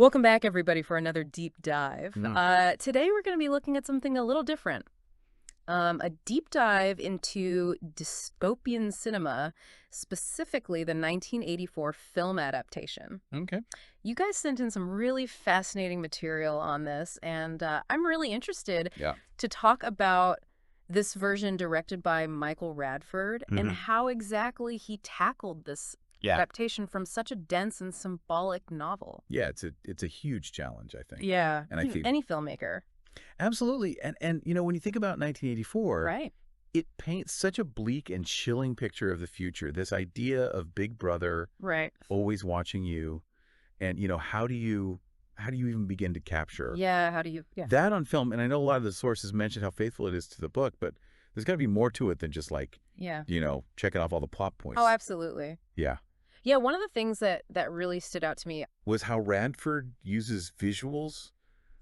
Welcome back, everybody, for another deep dive. Mm. Today, we're going to be looking at something a little different. A deep dive into dystopian cinema, specifically the 1984 film adaptation. Okay. You guys sent in some really fascinating material on this, and I'm really interested Yeah. to talk about this version directed by Michael Radford and Mhm. how exactly he tackled this Yeah. adaptation from such a dense and symbolic novel. Yeah, it's a huge challenge, I think. Yeah, And I think any filmmaker. absolutely. And when you think about 1984, Right. it paints such a bleak and chilling picture of the future. This idea of Big Brother Right. always watching you, and how do you even begin to capture Yeah, how do you, yeah. that on film? And I know a lot of the sources mentioned how faithful it is to the book, but there's got to be more to it than just like, Yeah. checking off all the plot Oh, points. absolutely. Yeah. Yeah, one of the things that really stood out to me. Was how Radford uses visuals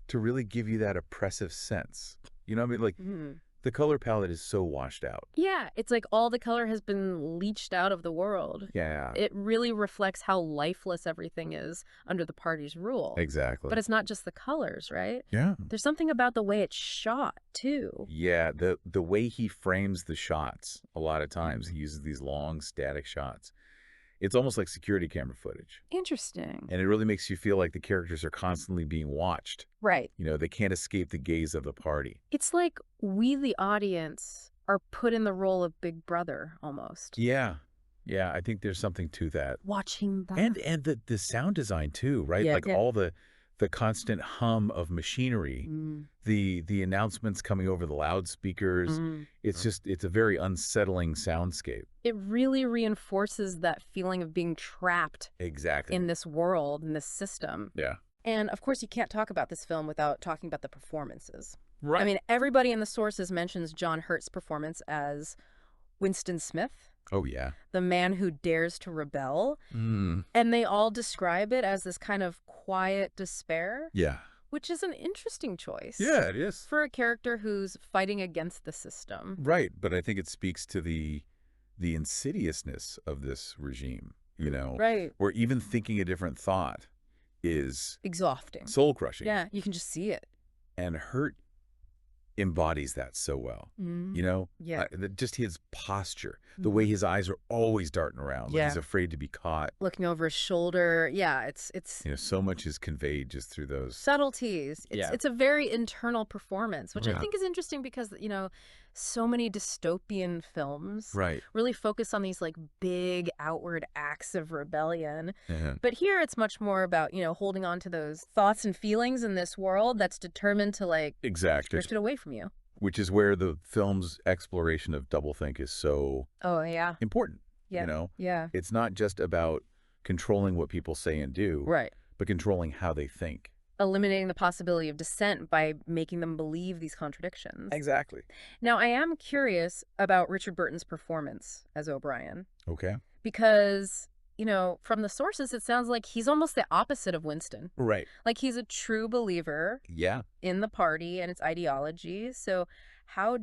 to really give you that oppressive sense. You know what I mean? Like, Mhm. the color palette is so washed out. Yeah, it's like all the color has been leached out of the world. Yeah, It really reflects how lifeless everything is under the party's rule. exactly. But it's not just the colors, right? Yeah. There's something about the way it's shot, too. Yeah, the way he frames the shots, a lot of times he uses these long static shots. It's almost like security camera footage. Interesting. And it really makes you feel like the characters are constantly being watched. Right. They can't escape the gaze of the party. It's like we, the audience, are put in the role of Big Brother, almost. Yeah. Yeah, I think there's something to that. Watching that. And the sound design too, right? Yeah, Like yeah. all the constant hum of machinery, Mm, the announcements coming over the loudspeakers. mm. It's a very unsettling soundscape. It really reinforces that feeling of being trapped Exactly. in this world, in this system. Yeah. And of course, you can't talk about this film without talking about the performances. Right. I mean, everybody in the sources mentions John Hurt's performance as Winston Smith, Oh yeah. the man who dares to rebel. Mm. And they all describe it as this kind of quiet despair, Yeah. which is an interesting choice. Yeah, it is. For a character who's fighting against the system. Right, but I think it speaks to the insidiousness of this regime, Right. where even thinking a different thought is Exhausting. soul crushing. Yeah, you can just see it. And Hurt embodies that so well. Yeah. Just his posture, the way his eyes are always darting around, like Yeah. he's afraid to be caught. Looking over his shoulder. Yeah, it's So much is conveyed just through those. subtleties. Yeah. It's a very internal performance, which I Yeah. think is interesting because, so many dystopian films Right. really focus on these like big outward acts of rebellion. Yeah. But here it's much more about, holding on to those thoughts and feelings in this world that's determined to like Exactly. drift it away from you. Which is where the film's exploration of doublethink is so Oh, yeah. important. Yeah. Yeah. It's not just about controlling what people say and do, Right. but controlling how they think. Eliminating the possibility of dissent by making them believe these contradictions. Exactly. Now, I am curious about Richard Burton's performance as O'Brien Okay. because, from the sources, it sounds like he's almost the opposite of Winston. Right. Like he's a true believer Yeah. in the party and its ideology. So how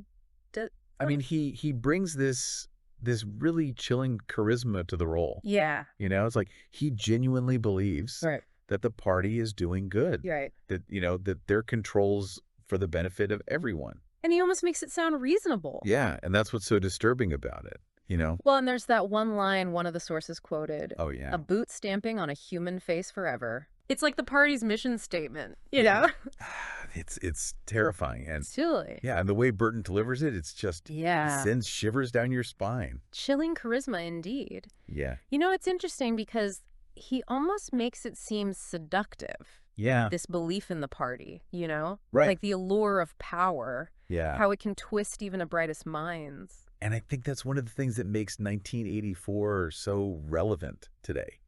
does... I mean, he brings this really chilling charisma to the role. Yeah. It's like he genuinely believes Right. that the party is doing good. Right. That, that their controls for the benefit of everyone. And he almost makes it sound reasonable. Yeah. And that's what's so disturbing about it, Well, and there's that one line one of the sources quoted. Oh, yeah. A boot stamping on a human face forever. It's like the party's mission statement, It's terrifying. And Silly. yeah, and the way Burton delivers it, it's just Yeah. sends shivers down your spine. Chilling charisma indeed. Yeah. It's interesting because he almost makes it seem seductive, Yeah. this belief in the party, Right. Like the allure of power, Yeah. how it can twist even the brightest minds. And I think that's one of the things that makes 1984 so relevant today,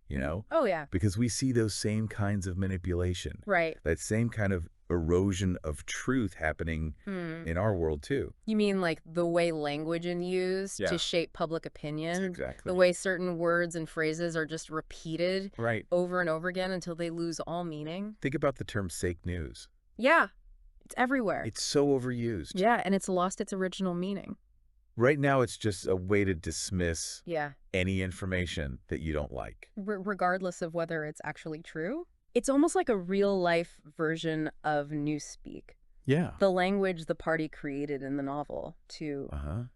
Oh, yeah. because we see those same kinds of manipulation, Right. that same kind of erosion of truth happening in our world too. You mean like the way language is used Yeah. to shape public opinion? Exactly. The way certain words and phrases are just repeated Right. over and over again until they lose all meaning? Think about the term fake news. Yeah. It's everywhere. It's so overused. Yeah, and it's lost its original meaning. Right now, it's just a way to dismiss Yeah. any information that you don't like. Regardless of whether it's actually true? It's almost like a real-life version of Newspeak, Yeah. the language the party created in the novel to,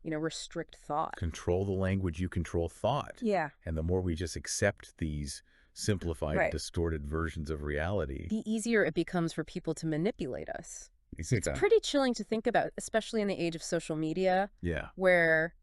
restrict thought. Control the language, you control thought. Yeah. And the more we just accept these simplified, Right. distorted versions of reality, The easier it becomes for people to manipulate us. it's It's pretty chilling to think about, especially in the age of social media, yeah. where,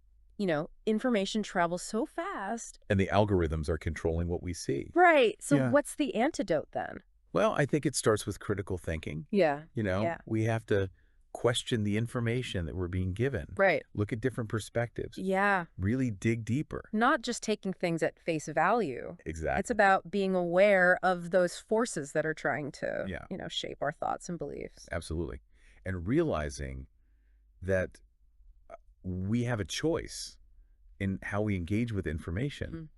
information travels so fast. And the algorithms are controlling what we see. Right. So Yeah. what's the antidote then? Well, I think it starts with critical thinking. Yeah. You we have to question the information that we're being given. Right. Look at different perspectives. Yeah. Really dig deeper. Not just taking things at face value. Exactly. It's about being aware of those forces that are trying to, Yeah. shape our thoughts and beliefs. Absolutely. And realizing that we have a choice in how we engage with information.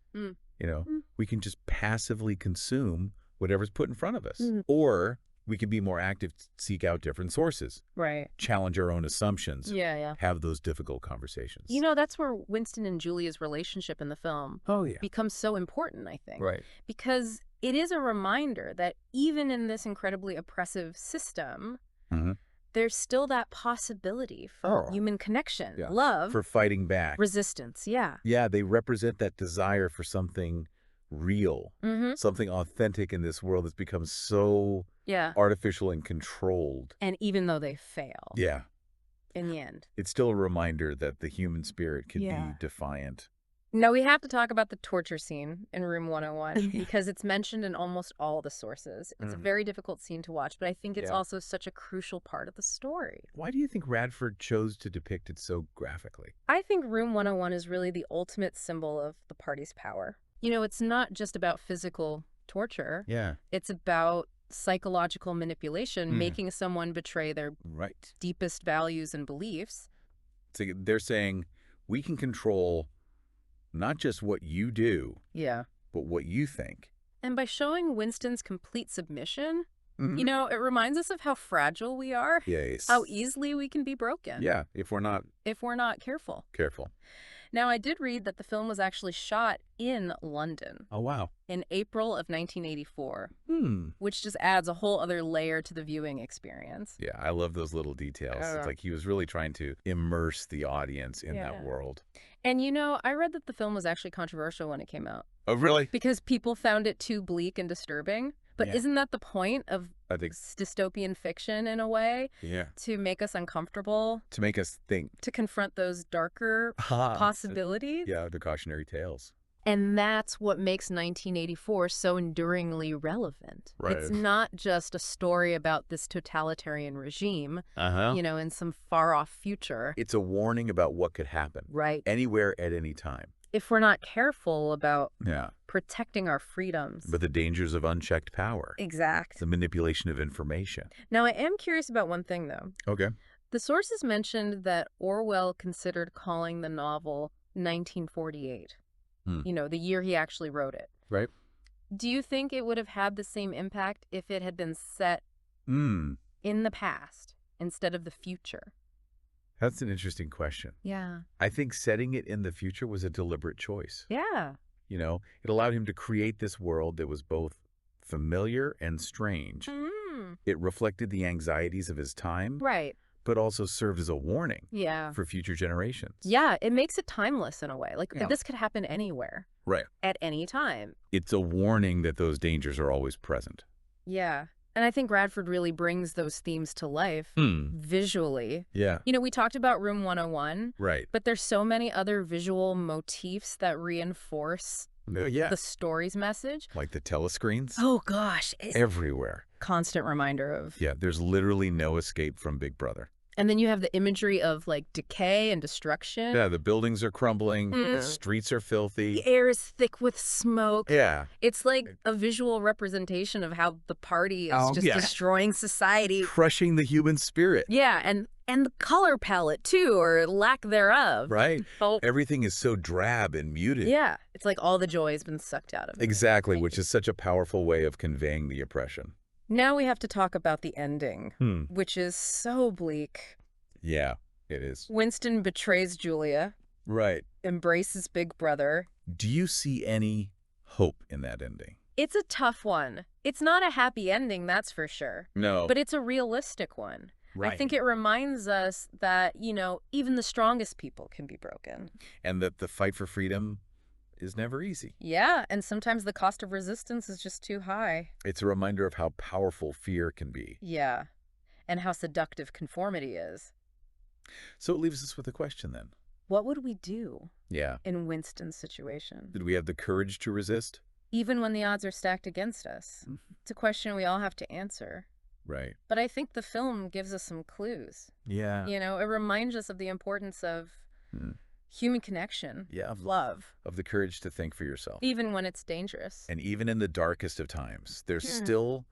We can just passively consume whatever's put in front of us. Or we can be more active, seek out different sources, Right. challenge our own assumptions, Yeah. have those difficult conversations. That's where Winston and Julia's relationship in the film becomes so important, I think. Right. Because it is a reminder that even in this incredibly oppressive system, there's still that possibility for human connection, love, For fighting back. resistance. Yeah. Yeah, they represent that desire for something real, something authentic in this world that's become so artificial and controlled. And even though they fail Yeah. in the end. It's still a reminder that the human spirit can be defiant. Now, we have to talk about the torture scene in Room 101 because it's mentioned in almost all the sources. It's a very difficult scene to watch, but I think it's also such a crucial part of the story. Why do you think Radford chose to depict it so graphically? I think Room 101 is really the ultimate symbol of the party's power. It's not just about physical torture. Yeah. It's about psychological manipulation, making someone betray their deepest values and beliefs. So they're saying, we can control not just what you do, but what you think. And by showing Winston's complete submission, it reminds us of how fragile we are, Yes. how easily we can be broken. Yeah, if we're not Careful. careful. Now, I did read that the film was actually shot in London Oh, wow. in April of 1984, which just adds a whole other layer to the viewing experience. Yeah, I love those little details. It's like he was really trying to immerse the audience in that world. And, I read that the film was actually controversial when it came out. Oh, really? Because people found it too bleak and disturbing. But isn't that the point of dystopian fiction in a way? Yeah. To make us uncomfortable? To make us think. To confront those darker possibilities? Yeah, the cautionary tales. And that's what makes 1984 so enduringly relevant. Right. It's not just a story about this totalitarian regime, Uh-huh. in some far-off future. It's a warning about what could happen. Right. Anywhere at any time. If we're not careful about Yeah. protecting our freedoms. But the dangers of unchecked power. Exact. The manipulation of information. Now, I am curious about one thing, though. Okay. The sources mentioned that Orwell considered calling the novel 1948. The year he actually wrote it. Right. Do you think it would have had the same impact if it had been set in the past instead of the future? That's an interesting question. Yeah. I think setting it in the future was a deliberate choice. Yeah. It allowed him to create this world that was both familiar and strange. It reflected the anxieties of his time. Right. But also served as a warning Yeah. for future generations. Yeah, it makes it timeless in a way. Like, Yeah. this could happen anywhere. Right. At any time. It's a warning that those dangers are always present. Yeah. And I think Radford really brings those themes to life visually. Yeah. We talked about Room 101. Right. But there's so many other visual motifs that reinforce the story's message. Like the telescreens. Oh, gosh. It's everywhere. constant reminder of. Yeah, there's literally no escape from Big Brother. And then you have the imagery of, like, decay and destruction. Yeah, the buildings are crumbling. The streets are filthy. The air is thick with smoke. Yeah. It's like a visual representation of how the party is just destroying society. Crushing the human spirit. Yeah, and the color palette, too, or lack thereof. Right. Oh. Everything is so drab and muted. Yeah. It's like all the joy has been sucked out of it. Exactly, which is such a powerful way of conveying the oppression. Now we have to talk about the ending, which is so bleak. Yeah, it is. Winston betrays Julia. Right. Embraces Big Brother. Do you see any hope in that ending? It's a tough one. It's not a happy ending, that's for sure. No. But it's a realistic one. Right. I think it reminds us that, even the strongest people can be broken. And that the fight for freedom is never easy. Yeah, and sometimes the cost of resistance is just too high. It's a reminder of how powerful fear can be. Yeah, and how seductive conformity is. So it leaves us with a question then. What would we do Yeah. in Winston's situation? Did we have the courage to resist? Even when the odds are stacked against us? It's a question we all have to answer. Right. But I think the film gives us some clues. Yeah. It reminds us of the importance of human connection, Yeah. of love. Of the courage to think for yourself. Even when it's dangerous. And even in the darkest of times, there's still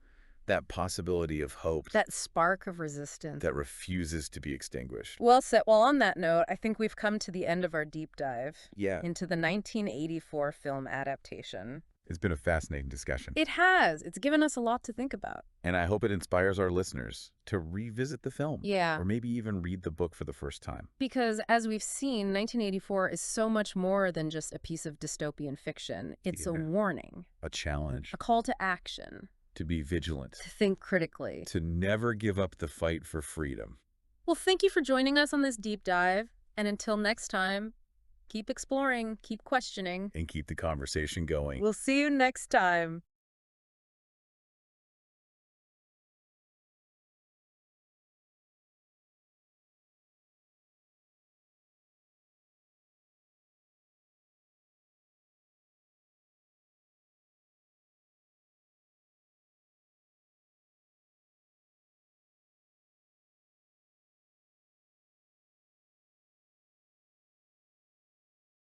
that possibility of hope. That spark of resistance. That refuses to be extinguished. Well said. Well, on that note, I think we've come to the end of our deep dive into the 1984 film Adaptation. It's been a fascinating discussion. It has. It's given us a lot to think about. And I hope it inspires our listeners to revisit the film. Yeah. Or maybe even read the book for the first time. Because as we've seen, 1984 is so much more than just a piece of dystopian fiction. It's a warning. A challenge. A call to action. To be vigilant. To think critically. To never give up the fight for freedom. Well, thank you for joining us on this deep dive. And until next time, keep exploring, keep questioning. And keep the conversation going. We'll see you next time.